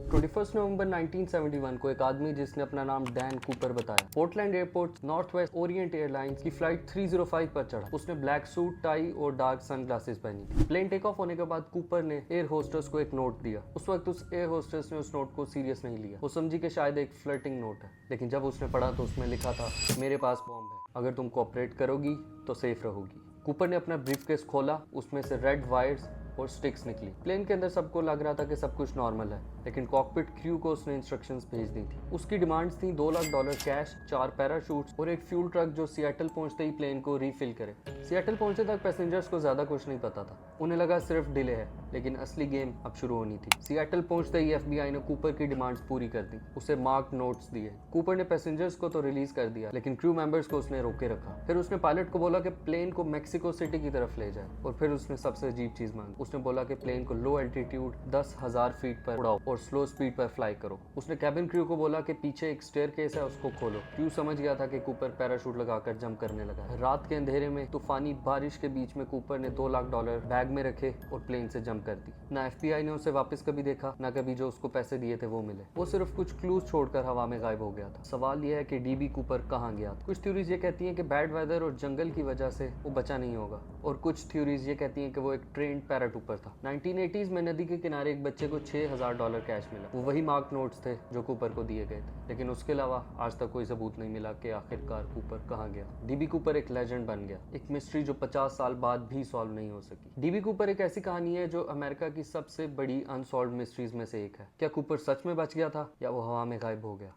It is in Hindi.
21 नवंबर 1971 को एक आदमी जिसने अपना नाम डैन कूपर बताया, Portland airport north west Orient airlines की फ्लाइट 305 पर चढ़ा। उसने ब्लैक सूट, टाई और डार्क सनग्लासेस पहनी थी। प्लेन टेक ऑफ होने के बाद कूपर ने एयर होस्टेस को एक नोट दिया। उस वक्त उस एयर होस्टेस ने उस नोट को सीरियस नहीं लिया। वो समझी कि शायद एक फ्लर्टिंग नोट है, लेकिन जब उसने पढ़ा तो उसमें लिखा था, मेरे पास बॉम्ब है, अगर तुम कोऑपरेट करोगी तो सेफ रहोगी। कूपर ने अपना ब्रीफकेस खोला, उसमें से रेड वायर्स और स्टिक्स निकली। प्लेन के अंदर सबको लग रहा था कि सब कुछ नॉर्मल है, लेकिन कॉकपिट क्रू को उसने इंस्ट्रक्शंस भेज दी थी। उसकी डिमांड्स थी $2 लाख कैश, 4 पैराशूट्स और एक फ्यूल ट्रक जो सिएटल पहुंचते ही प्लेन को रीफिल करे। सिएटल पहुंचने तक पैसेंजर्स को ज्यादा कुछ नहीं पता था। उन्हें लगा सिर्फ डिले है, लेकिन असली गेम अब शुरू होनी थी। सिएटल पहुंचते ही FBI ने कूपर की डिमांड्स पूरी कर दी, उसे मार्क नोट्स दिए। कूपर ने पैसेंजर्स को तो रिलीज कर दिया, लेकिन क्रू मेंबर्स को उसने रोके रखा। फिर उसने पायलट को बोला कि प्लेन को मेक्सिको सिटी की तरफ ले जाए, और फिर उसने सबसे अजीब चीज मांगी। उसने बोला कि प्लेन को लो एल्टीट्यूड 10,000 फीट पर उड़ाओ और स्लो स्पीड पर फ्लाई करो। उसने कैबिन क्रू को बोला कि पीछे एक स्टेयरकेस है, उसको खोलो। क्रू समझ गया था कि कूपर पैराशूट लगाकर जंप करने लगा है। रात के अंधेरे में तूफानी बारिश के बीच में कूपर ने $2 लाख बैग में रखे और प्लेन से जंप कर दी। ना FBI ने उसे वापस कभी देखा, ना कभी जो उसको पैसे दिए थे वो मिले। वो सिर्फ कुछ क्लूज छोड़कर हवा में गायब हो गया था। सवाल यह है कि DB कूपर कहाँ गया था। कुछ थ्योरीज ये कहती हैं कि बैड वेदर और जंगल की वजह से वो बचा नहीं होगा, और कुछ थ्योरीज ये कहती हैं कि वो एक ट्रेंड पैराट्रूपर था। 1980s में नदी के किनारे एक बच्चे को $6,000 कैश मिला। वो वही मार्क नोट्स थे जो कूपर को दिए गए थे, लेकिन उसके अलावा आज तक कोई सबूत नहीं मिला कि आखिरकार कूपर कहाँ गया। DB कूपर एक लेजेंड बन गया, एक मिस्ट्री जो 50 साल बाद भी सॉल्व नहीं हो सकी। DB कूपर एक ऐसी कहानी है जो अमेरिका की सबसे बड़ी अनसॉल्व्ड मिस्ट्रीज में से एक है। क्या कूपर सच में बच गया था, या वो हवा में गायब हो गया?